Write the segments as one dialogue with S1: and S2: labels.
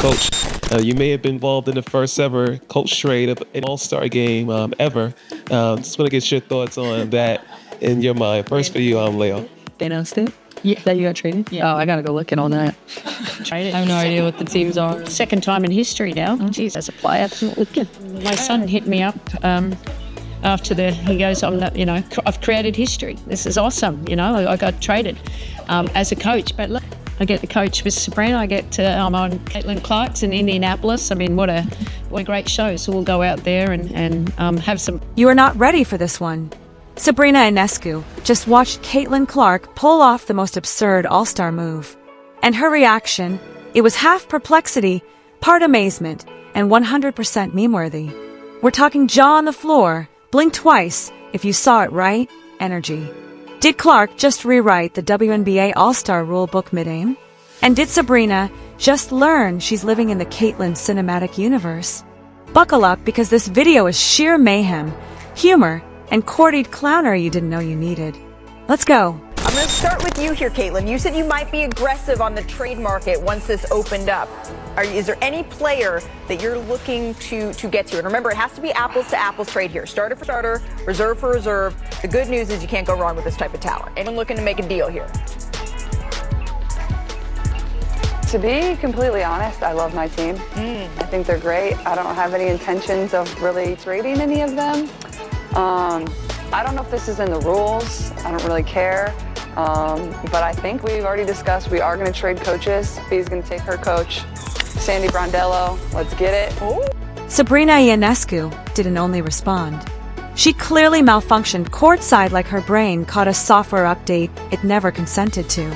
S1: Coach, you may have been involved in the first ever coach trade of an All-Star Game ever. Just want to get your thoughts on that in your mind. First for you, Leo.
S2: They announced it? Yeah. That you got traded? Yeah. Oh, I got to go look at all that. I have no idea what the teams are.
S3: Second time in history now. Jeez, as a player. My son hit me up after he goes, I've created history. This is awesome. I got traded as a coach. But look, I get to coach with Sabrina. I'm on Caitlin Clark's in Indianapolis. I mean, what a great show. So we'll go out there and have some.
S4: You are not ready for this one. Sabrina Ionescu just watched Caitlin Clark pull off the most absurd all-star move. And her reaction, it was half perplexity, part amazement, and 100% meme-worthy. We're talking jaw on the floor, blink twice, if you saw it right, energy. Did Clark just rewrite the WNBA All-Star rulebook mid-aim? And did Sabrina just learn she's living in the Caitlin cinematic universe? Buckle up because this video is sheer mayhem, humor, and courtied clownery you didn't know you needed. Let's go.
S5: I'm going to start with you here, Caitlin. You said you might be aggressive on the trade market once this opened up. Is there any player that you're looking to get to? And remember, it has to be apples to apples trade here. Starter for starter, reserve for reserve. The good news is you can't go wrong with this type of talent. Anyone looking to make a deal here?
S6: To be completely honest, I love my team. I think they're great. I don't have any intentions of really trading any of them. I don't know if this is in the rules. I don't really care. But I think we've already discussed we are going to trade coaches. Bee's going to take her coach, Sandy Brondello. Let's get it. Ooh.
S4: Sabrina Ionescu didn't only respond. She clearly malfunctioned courtside like her brain caught a software update it never consented to.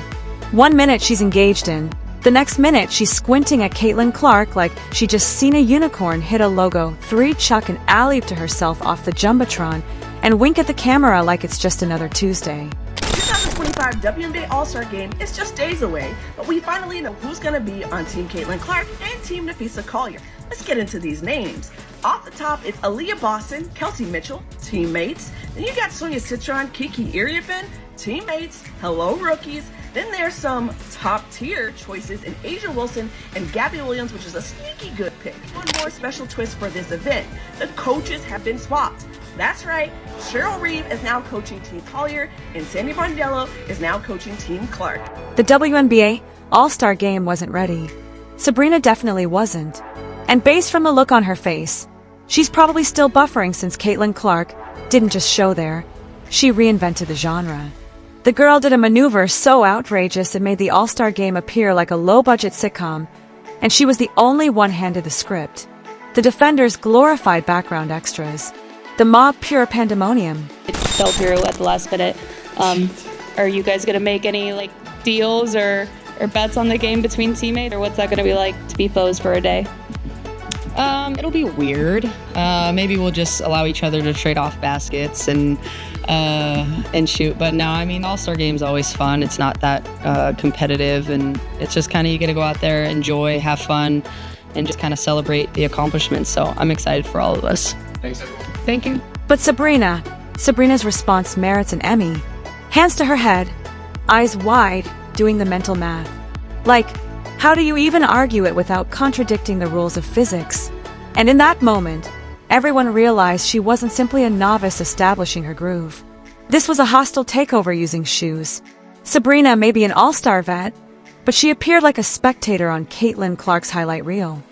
S4: 1 minute she's engaged in. The next minute, she's squinting at Caitlin Clark like she'd just seen a unicorn hit a logo, 3 chuck an alley to herself off the Jumbotron, and wink at the camera like it's just another Tuesday.
S7: 2025 WNBA All-Star Game is just days away, but we finally know who's going to be on Team Caitlin Clark and Team Nafisa Collier. Let's get into these names. Off the top, it's Aaliyah Boston, Kelsey Mitchell, teammates. Then you got Sonia Citron, Kiki Iriafen, teammates. Hello, rookies. Then there's some top-tier choices in Asia Wilson and Gabby Williams, which is a sneaky good pick. One more special twist for this event. The coaches have been swapped. That's right, Cheryl Reeve is now coaching Team Collier, and Sandy Brondello is now coaching Team Clark.
S4: The WNBA All-Star Game wasn't ready. Sabrina definitely wasn't. And based from the look on her face, she's probably still buffering since Caitlin Clark didn't just show there. She reinvented the genre. The girl did a maneuver so outrageous it made the All-Star Game appear like a low-budget sitcom, and she was the only one handed the script. The defenders glorified background extras. The mob pure pandemonium.
S8: It fell through at the last minute. Are you guys going to make any deals or bets on the game between teammates, or what's that going to be like to be foes for a day?
S2: It'll be weird. Maybe we'll just allow each other to trade off baskets and shoot. But no, I mean, All-Star Game's always fun. It's not that competitive, and it's just kind of you get to go out there, enjoy, have fun, and just kind of celebrate the accomplishments. So I'm excited for all of us.
S1: Thanks, everyone.
S2: Thank you.
S4: But Sabrina's response merits an Emmy. Hands to her head, eyes wide, doing the mental math. Like, how do you even argue it without contradicting the rules of physics? And in that moment, everyone realized she wasn't simply a novice establishing her groove. This was a hostile takeover using shoes. Sabrina may be an all-star vet, but she appeared like a spectator on Caitlin Clark's highlight reel.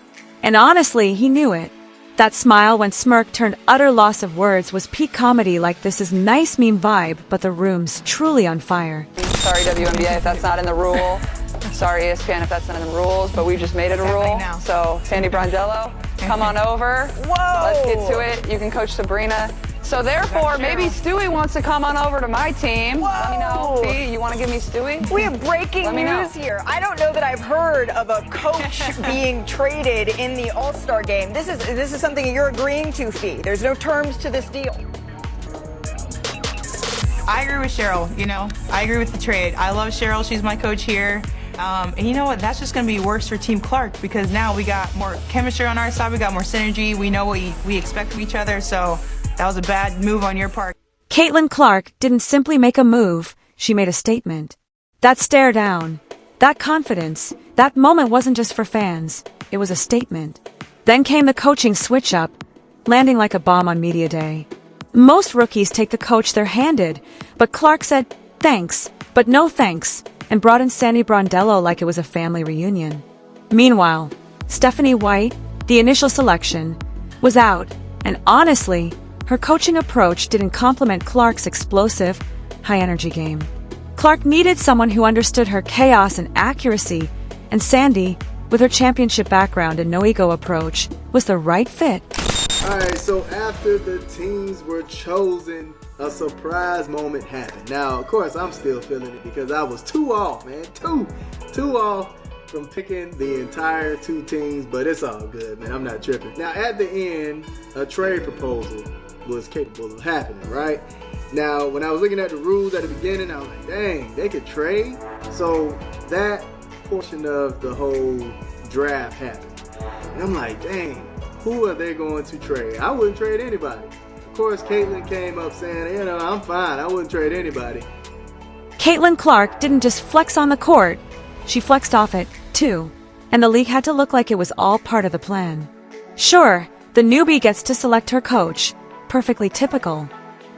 S4: And honestly, he knew it. That smile when smirk turned utter loss of words was peak comedy like this is nice meme vibe, but the room's truly on fire.
S6: Sorry, WNBA, if that's not in the rule. Sorry, ESPN, if that's not in the rules, but we just made it a rule. So, Sandy Brondello, come on over.
S5: Whoa!
S6: Let's get to it. You can coach Sabrina. So therefore, maybe Stewie wants to come on over to my team.
S5: Whoa.
S6: Let me know. Bea, you want to give me Stewie?
S5: We have breaking news here. I don't know that I've heard of a coach being traded in the All-Star Game. This is something you're agreeing to, Fee. There's no terms to this deal.
S9: I agree with Cheryl, I agree with the trade. I love Cheryl. She's my coach here. And you know what? That's just going to be worse for Team Clark because now we got more chemistry on our side. We got more synergy. We know what we expect of each other. So that was a bad move on your part.
S4: Caitlin Clark didn't simply make a move. She made a statement. That stare down, that confidence, that moment wasn't just for fans. it was a statement. Then came the coaching switch-up, landing like a bomb on media day. Most rookies take the coach they're handed, but Clark said, "Thanks, but no thanks," and brought in Sandy Brondello like it was a family reunion. Meanwhile, Stephanie White, the initial selection, was out, and honestly, her coaching approach didn't complement Clark's explosive, high-energy game. Clark needed someone who understood her chaos and accuracy, and Sandy, with her championship background and no-ego approach, was the right fit.
S10: Alright, so after the teams were chosen, a surprise moment happened. Now, of course, I'm still feeling it because I was two off, man. Two off from picking the entire two teams, but it's all good, man. I'm not tripping. Now, at the end, a trade proposal was capable of happening, right? Now, when I was looking at the rules at the beginning, I was like, dang, they could trade? So that portion of the whole draft happened. And I'm like, dang, who are they going to trade? I wouldn't trade anybody. Of course, Caitlin came up saying, I'm fine. I wouldn't trade anybody.
S4: Caitlin Clark didn't just flex on the court. She flexed off it, too. And the league had to look like it was all part of the plan. Sure, the newbie gets to select her coach. Perfectly typical.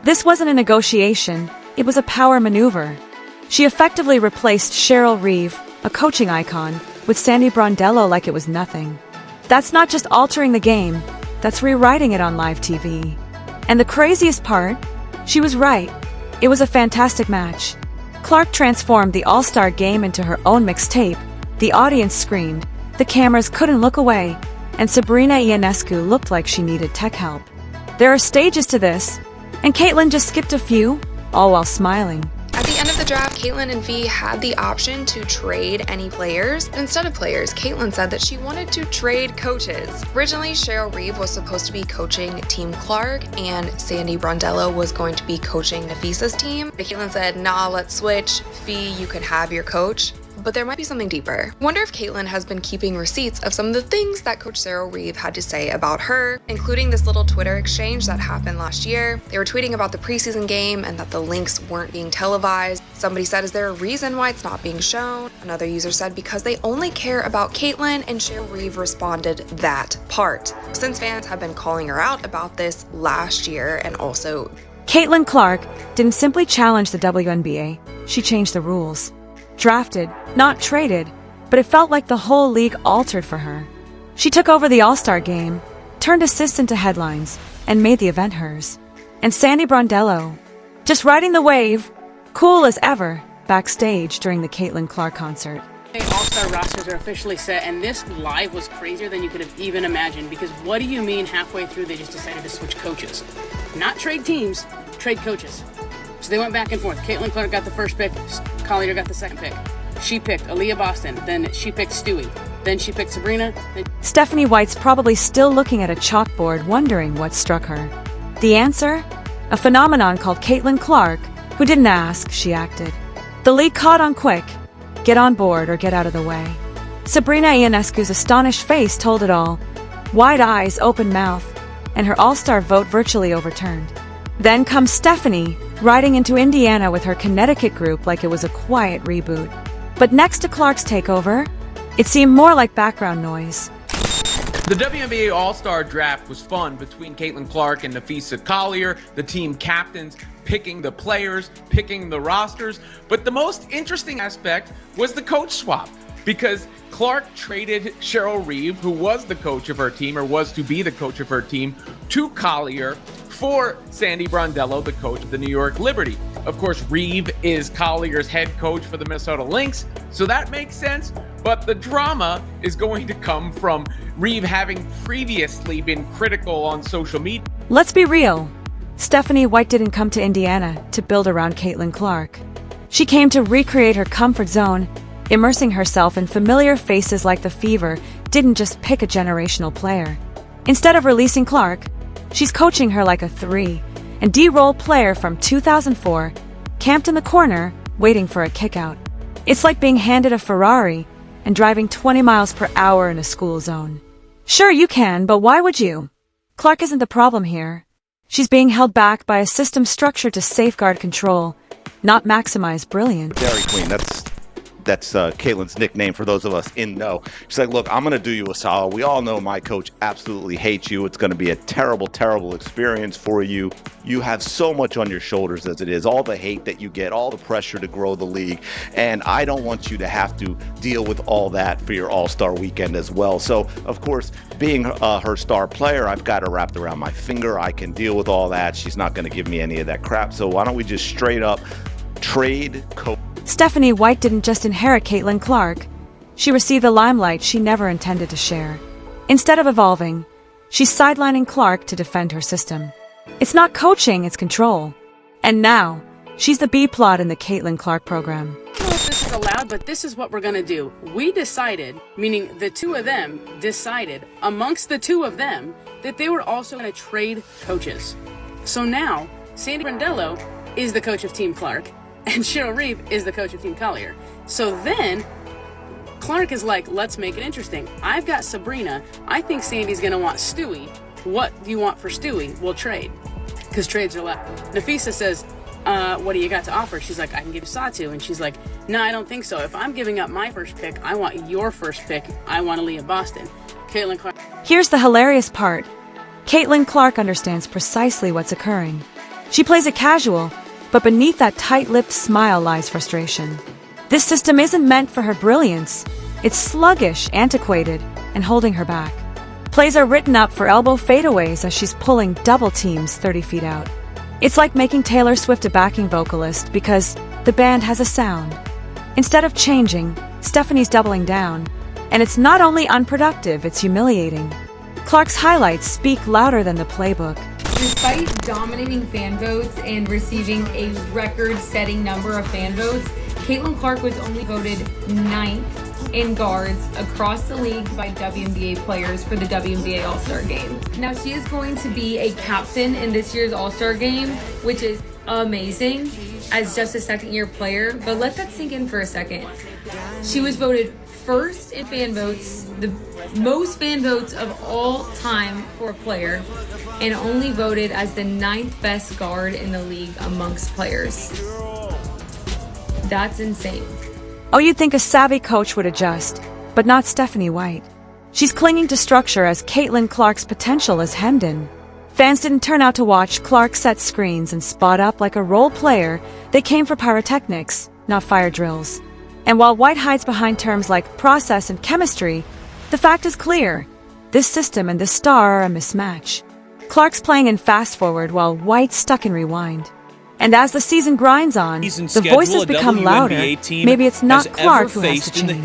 S4: This wasn't a negotiation. It was a power maneuver. She effectively replaced Cheryl Reeve, a coaching icon, with Sandy Brondello like it was nothing. That's not just altering the game, that's rewriting it on live TV. And the craziest part? She was right. It was a fantastic match. Clark transformed the All-Star Game into her own mixtape. The audience screamed, the cameras couldn't look away, and Sabrina Ionescu looked like she needed tech help. There are stages to this, and Caitlin just skipped a few, all while smiling.
S11: At the end of the draft, Caitlin and V had the option to trade any players. Instead of players, Caitlin said that she wanted to trade coaches. Originally, Cheryl Reeve was supposed to be coaching Team Clark, and Sandy Brondello was going to be coaching Nafisa's team. But Caitlin said, nah, let's switch. V, you can have your coach. But there might be something deeper. Wonder if Caitlin has been keeping receipts of some of the things that Coach Cheryl Reeve had to say about her, including this little Twitter exchange that happened last year. They were tweeting about the preseason game and that the links weren't being televised. Somebody said, is there a reason why it's not being shown? Another user said, because they only care about Caitlin, and Cheryl Reeve responded, that part. Since fans have been calling her out about this last year, and also
S4: Caitlin Clark didn't simply challenge the WNBA, she changed the rules. Drafted, not traded, but it felt like the whole league altered for her. She took over the All-Star Game, turned assists into headlines, and made the event hers. And Sandy Brondello, just riding the wave, cool as ever, backstage during the Caitlin Clark concert.
S12: All-Star rosters are officially set, and this live was crazier than you could have even imagined, because what do you mean halfway through they just decided to switch coaches? Not trade teams, trade coaches. So they went back and forth. Caitlin Clark got the first pick, Collier got the second pick. She picked Aaliyah Boston, then she picked Stewie, then she picked Sabrina.
S4: Stephanie White's probably still looking at a chalkboard wondering what struck her. The answer? A phenomenon called Caitlin Clark, who didn't ask, she acted. The league caught on quick. Get on board or get out of the way. Sabrina Ionescu's astonished face told it all. Wide eyes, open mouth, and her all-star vote virtually overturned. Then comes Stephanie, riding into Indiana with her Connecticut group like it was a quiet reboot. But next to Clark's takeover, it seemed more like background noise.
S13: The WNBA All-Star Draft was fun between Caitlin Clark and Nafisa Collier, the team captains, picking the players, picking the rosters. But the most interesting aspect was the coach swap, because Clark traded Cheryl Reeve, who was the coach of her team, or was to be the coach of her team, to Collier for Sandy Brondello, the coach of the New York Liberty. Of course, Reeve is Collier's head coach for the Minnesota Lynx, so that makes sense. But the drama is going to come from Reeve having previously been critical on social media.
S4: Let's be real. Stephanie White didn't come to Indiana to build around Caitlin Clark. She came to recreate her comfort zone, immersing herself in familiar faces like the Fever didn't just pick a generational player. Instead of releasing Clark, she's coaching her like a 3 and D-role player from 2004, camped in the corner, waiting for a kickout. It's like being handed a Ferrari and driving 20 miles per hour in a school zone. Sure, you can, but why would you? Clark isn't the problem here. She's being held back by a system structured to safeguard control, not maximize brilliance.
S14: Dairy Queen, that's that's Caitlin's nickname for those of us in know. She's like, look, I'm going to do you a solid. We all know my coach absolutely hates you. It's going to be a terrible, terrible experience for you. You have so much on your shoulders as it is, all the hate that you get, all the pressure to grow the league. And I don't want you to have to deal with all that for your All-Star weekend as well. So, of course, being her star player, I've got her wrapped around my finger. I can deal with all that. She's not going to give me any of that crap. So why don't we just straight up trade coach?
S4: Stephanie White didn't just inherit Caitlin Clark. She received the limelight she never intended to share. Instead of evolving, she's sidelining Clark to defend her system. It's not coaching, it's control. And now, she's the B-plot in the Caitlin Clark program.
S12: I don't know if this is allowed, but this is what we're going to do. We decided, meaning the two of them decided, amongst the two of them, that they were also going to trade coaches. So now, Sandy Brondello is the coach of Team Clark, and Cheryl Reeve is the coach of Team Collier. So then, Clark is like, let's make it interesting. I've got Sabrina. I think Sandy's going to want Stewie. What do you want for Stewie? We'll trade. Because trades are allowed. Nafisa says, what do you got to offer? She's like, I can give you Satu. And she's like, no, I don't think so. If I'm giving up my first pick, I want your first pick. I want Aaliyah Boston. Caitlin Clark.
S4: Here's the hilarious part. Caitlin Clark understands precisely what's occurring. She plays it casual, but beneath that tight-lipped smile lies frustration. This system isn't meant for her brilliance. It's sluggish, antiquated, and holding her back. Plays are written up for elbow fadeaways as she's pulling double teams 30 feet out. It's like making Taylor Swift a backing vocalist because the band has a sound. Instead of changing, Stephanie's doubling down. And it's not only unproductive, it's humiliating. Clark's highlights speak louder than the playbook.
S15: Despite dominating fan votes and receiving a record-setting number of fan votes, Caitlin Clark was only voted 9th in guards across the league by WNBA players for the WNBA All-Star Game. Now, she is going to be a captain in this year's All-Star Game, which is amazing as just a second-year player, but let that sink in for a second. She was voted first in fan votes, the most fan votes of all time for a player, and only voted as the 9th best guard in the league amongst players. That's insane.
S4: Oh, you'd think a savvy coach would adjust, but not Stephanie White. She's clinging to structure as Caitlin Clark's potential is hemmed in. Fans didn't turn out to watch Clark set screens and spot up like a role player. They came for pyrotechnics, not fire drills. And while White hides behind terms like process and chemistry, the fact is clear. This system and this star are a mismatch. Clark's playing in fast forward while White's stuck in rewind. And as the season grinds on, the voices become louder. Maybe it's not Clark who has to change.